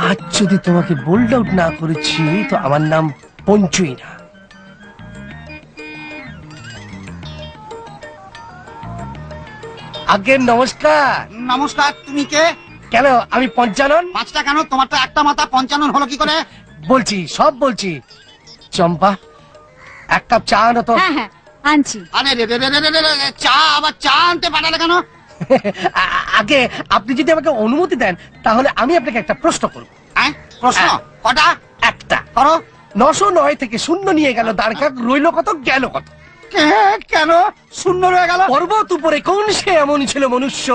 আজ যদি তোমাকে বোল্ড আউট না করেছি তো আমার নাম পঞ্চুই না। আগে নমস্কার। নমস্কার, তুমি কে? কেন আমি পঞ্চানন? 5টা কেন? তোমার তো একটা মাথা, 55 হলো কি করে? বলছি, সব বলছি। চম্পা, এক কাপ চা আনো তো। হ্যাঁ হ্যাঁ আনছি। আরে রে রে রে রে রে রে, চা আবার চা আনতে পাঠালে কেন? আগে আপনি যদি আমাকে অনুমতি দেন তাহলে আমি আপনাকে একটা প্রশ্ন করব। হ্যাঁ, প্রশ্ন কটা? একটা করো। 909 থেকে শূন্য নিয়ে গেল দ্বারকা, রইল কত, গেল কত? কেন শূন্য রয়ে গেল? পর্বত উপরে কোন সে এমন ছিল মনুষ্য,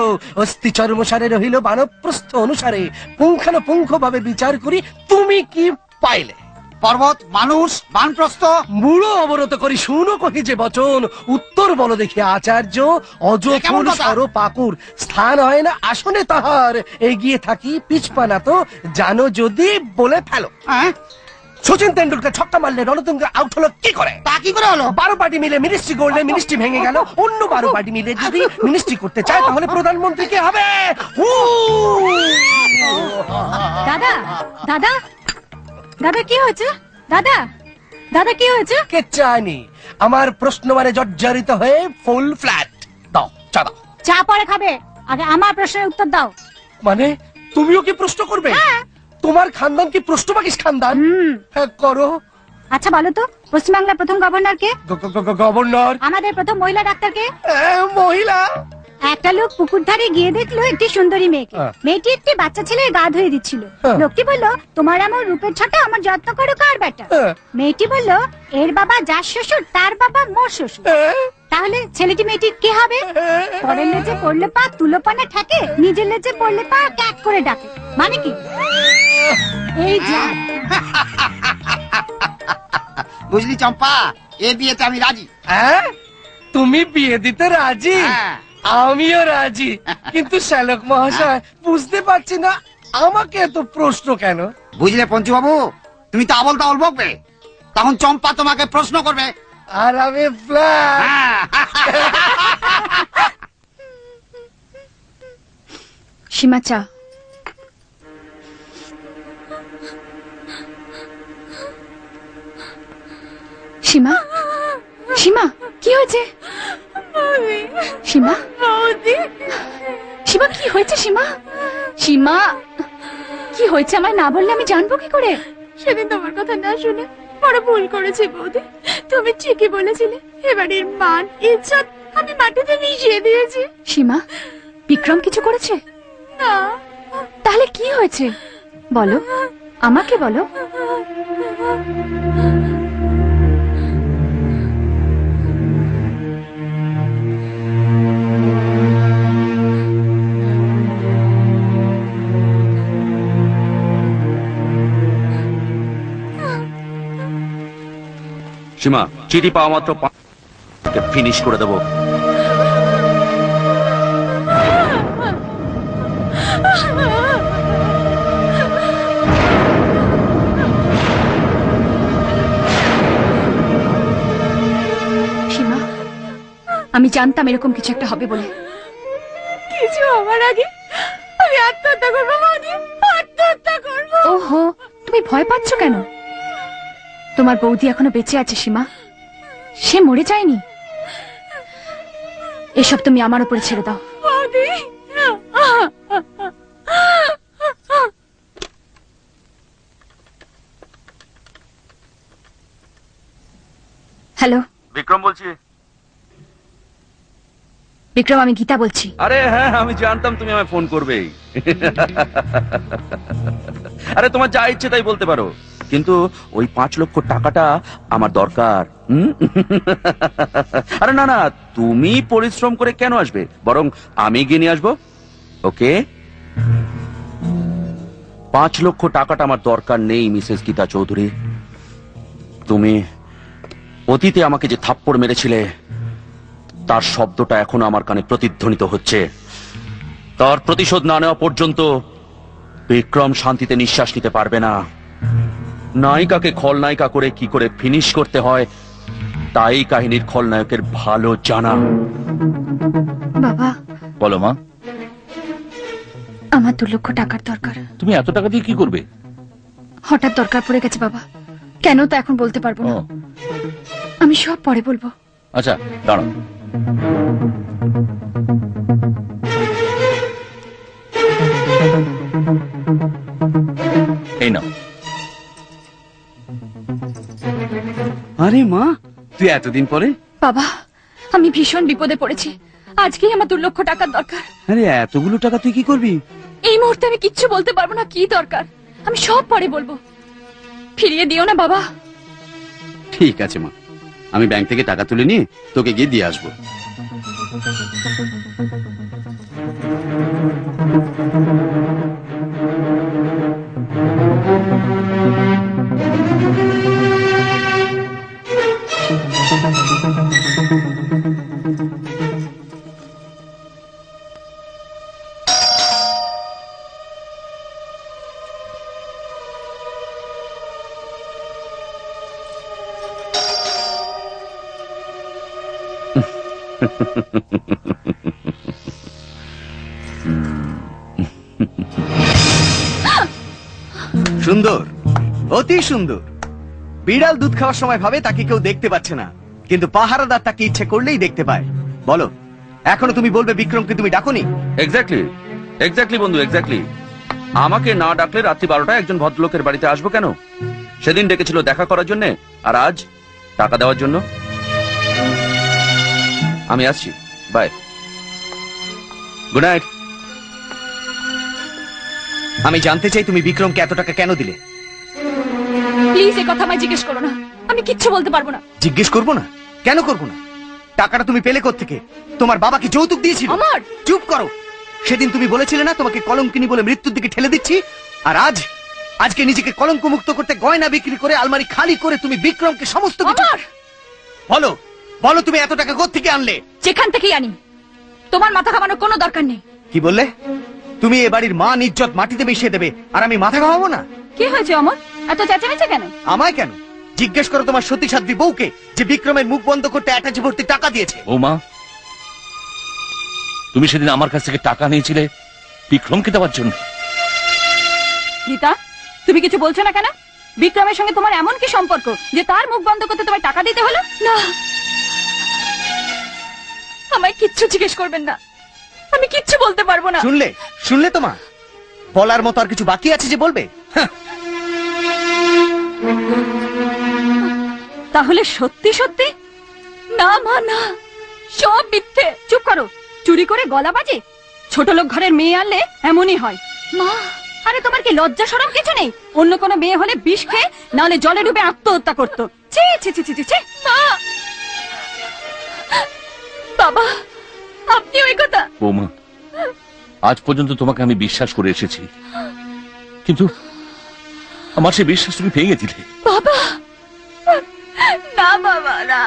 অস্থি চর্মসারে রহিল বানপ্রস্থ অনুসারে, পুঙ্খানুপুঙ্খ ভাবে বিচার করি তুমি কি পাইলে? পর্বত, মানুষ, বানপ্রস্থ। মূঢ় অবরত করি শুনো কহি যে বচন, উত্তর বল দেখি আচার্য, অজফুল সর পাকুর, স্থান হয় না আসনে তাহার, এগিয়ে থাকি পিছপা না তো জানো যদি বলে ফেলো। হ্যাঁ, সচিন তেন্ডুলকার ছক্কা মারলে রণতুঙ্গ আউট হলো কি করে? তা কি করে হলো? 12 পার্টি মিলে মিনিস্ট্রি করলে মিনিস্ট্রি ভেঙে গেল। অন্য 12 পার্টি মিলে যদি মিনিস্ট্রি করতে চায় তাহলে প্রধানমন্ত্রী কে হবে? দাদা দাদা দাদা কি হয়েছে? দাদা দাদা কি হয়েছে? কে চায়নি আমার প্রশ্ন মানে জর্জরিত হয়ে ফুল ফ্ল্যাট। দাও চা দাও। চা পরে খাবে, আগে আমার প্রশ্নের উত্তর দাও। মানে তুমিও কি প্রশ্ন করবে? তোমার খানদান কি প্রশ্ন পাকিস খানদান? হ্যাঁ করো। আচ্ছা বলো তো, পশ্চিমবাংলার প্রথম গভর্নর কে? গভর্নর। আমাদের প্রথম মহিলা ডাক্তার কে? মহিলা। একটা লোক পুকুর ধারে গিয়ে দেখলো একটি সুন্দরী মেয়েকে। মেয়েটি একটি বাচ্চা ছেলের গা ধুয়ে দিচ্ছিল। লোকটি বলল, তোমার আমার রূপের ছটা আমার যত্ন করো কার বেটা? মেয়েটি বলল, এর বাবা যার শ্বশুর তার বাবা মোর শ্বশুর। তাহলে ছেলেটি মেয়েটি কে হবে? পরের লেজে পড়লে পা তুলো পানে ঠেকে, নিজের লেজে পড়লে পা ক্যাক করে ডাকে, মানে কি? এই যা। বুঝলি চম্পা, এ বিয়েতে আমি রাজি। হ্যাঁ, তুমি বিয়ে দিতে রাজি? হ্যাঁ। আমিও রাজি, কিন্তু শ্যালক মহাশয় বুঝতে পারছি না আমাকে এত প্রশ্ন কেন? বুঝলে পঞ্চু বাবু, তুমি তো আবল তাবল বকবে, তখন চম্পা তোমাকে প্রশ্ন করবে আর আমি ফ্ল্যাট। সীমা চা। সীমা, সীমা কি হয়েছে? সীমা, সীমা কি হয়েছে? সীমা, সীমা কি হয়েছে আমায় না বললে আমি জানবো কি করে? সেদিন তোমার কথা না শুনে বড় ভুল করেছি বৌদি। তুমি ঠিকই বলেছিলে, এবারের মান ইজ্জত আমি মাটিতে মিশিয়ে দিয়েছি। সীমা, বিক্রম কিছু করেছে? না। তাহলে কি হয়েছে বলো, আমাকে বলো। সীমা, চিঠি পাওয়া মাত্র ফিনিশ করে দেবো। সীমা, আমি জানতাম এরকম কিছু একটা হবে বলে। কিছু হওয়ার আগে আমি আত্মহত্যা করবো বৌদি, আত্মহত্যা করবো। ওহো, তুমি ভয় পাচ্ছ কেন? তোমার বৌদি এখনো বেঁচে আছে সীমা, সে মরে যায়নি। এসব তুমি আমার উপরে ছেড়ে দাও। বৌদি, হ্যালো বিক্রম বলছি। বিক্রম, আমি গীতা বলছি। আরে হ্যাঁ, আমি জানতাম তুমি আমায় ফোন করবেই। আরে তোমার যা ইচ্ছে তাই বলতে পারো, কিন্তু ওই 5 লক্ষ টাকাটা আমার দরকার। আরে না না, তুমি পরিশ্রম করে কেন আসবে, বরং আমি গিয়ে নিয়ে আসবো। ওকে, 5 লক্ষ টাকাটা আমার দরকার নেই মিসেস গীতা চৌধুরী। তুমি অতীতে আমাকে যে থাপ্পড় মেরেছিলে তার শব্দটা এখনো আমার কানে প্রতিধ্বনিত হচ্ছে। তার প্রতিশোধ না নেওয়া পর্যন্ত বিক্রম শান্তিতে নিঃশ্বাস নিতে পারবে না। নায়িকাকে খলনায়িকা করে কি করে ফিনিশ করতে হয় তাই কাহিনীর খলনায়কের ভালো জানা। বাবা, বলো মা, আমার 2 লক্ষ টাকার দরকার। তুমি এত টাকা দিয়ে কি করবে? হঠাৎ দরকার পড়ে গেছে বাবা, কেন তো এখন বলতে পারবো না। ও, আমি সব পরে বলবো। আচ্ছা দাঁড়াও। এই নাও। আরে মা, তুই এতদিন পরে? বাবা, আমি ভীষণ বিপদে পড়েছি। আজকেই আমার 2 লক্ষ টাকার দরকার। আরে এতগুলো টাকা তুই কি করবি? এই মুহূর্তে আমি কিচ্ছু বলতে পারবো না কি দরকার। আমি সব পরে বলবো। ফিরিয়ে দিও না বাবা। ঠিক আছে মা, আমি ব্যাংক থেকে টাকা তুলে নিয়ে তোকে গিয়ে দিয়ে আসবো। সুন্দর, অতি সুন্দর। বিড়াল দুধ খাওয়ার সময় ভাবে তাকে কেউ দেখতে পাচ্ছে না, কিন্তু পাহারাদার তাকে ইচ্ছে করলেই দেখতে পায়। বলো, এখনো তুমি বলবে বিক্রমকে তুমি ডাকোনি? এক্স্যাক্টলি বন্ধু, এক্স্যাক্টলি। আমাকে না ডাকলে রাত্রি 12টায় একজন ভদ্রলোকের বাড়িতে আসবো কেন? সেদিন ডেকেছিল দেখা করার জন্য, আর আজ টাকা দেওয়ার জন্য। আমি আসছি, বাই, গুড নাইট। আমি জানতে চাই তুমি বিক্রমকে এত টাকা কেন দিলে? প্লিজ এই কথা আমায় জিজ্ঞেস করো না, আমি কিচ্ছু বলতে পারবো না। জিজ্ঞেস করবো না? কেন করবো না? টাকাটা তুমি পেলে কোত্থেকে? তোমার বাবা কি যৌতুক দিয়েছিল? আমার? চুপ করো। সেদিন তুমি বলেছিলে না তোমাকে কলঙ্কিনী বলে মৃত্যুর দিকে ঠেলে দিচ্ছি, আর আজকে নিজেকে কলঙ্ক মুক্ত করতে গয়না বিক্রি করে আলমারি খালি করে তুমি বিক্রমকে সমস্ত কিছু। আমার? বলো বলো, তুমি এত টাকা কোত্থেকে আনলে? যেখান থেকেই আনি, তোমার মাথা ঘামানোর কোনো দরকার নেই। কি বললে? তুমি এ বাড়ির মান ইজ্জত মাটিতে মিশিয়ে দেবে, আর আমি মাথা ঘামাবো না? কি হয়েছে অমর, এত চেঁচামেচি কেন? আমায় কেন? জিজ্ঞেস করো তোমার সতী সাধ্বী বউকে, যে বিক্রমের মুখ বন্ধ করতে অ্যাটাচি ভর্তি টাকা দিয়েছে। ও মা, তুমি সেদিন আমার কাছ থেকে টাকা নিয়েছিলে বিক্রমকে দেওয়ার জন্য। গীতা, তুমি কিছু বলছো না কেন? বিক্রমের সঙ্গে তোমার এমন কি সম্পর্ক যে তার মুখ বন্ধ করতে তোমায় টাকা দিতে হলো? না, আমায় কিচ্ছু জিজ্ঞেস করবেন না, আমি কিচ্ছু বলতে পারবো না। শুনলে তোমার বলার মতো আর কিছু বাকি আছে যে বলবে? তাহলে সত্যি সত্যি? না মা, না, সব মিথ্যে। চুপ করো। চুরি করে গলা বাজে? ছোট লোক ঘরের মেয়ে আনলে এমনই হয়। মা, আরে তোমার কি লজ্জা শরম কিছু নেই? অন্য কোনো মেয়ে হলে বিষ খেয়ে, নাহলে জলে ডুবে আত্মহত্যা করতো। ছি ছি ছি ছি ছি। মা, বাবা, আপনি ওই কথা। ও মা, আজ পর্যন্ত তোমাকে আমি বিশ্বাস করে এসেছি, কিন্তু আমার সে বিশ্বাস তুমি ভেঙে দিলে। বাবা, না বাবা, না।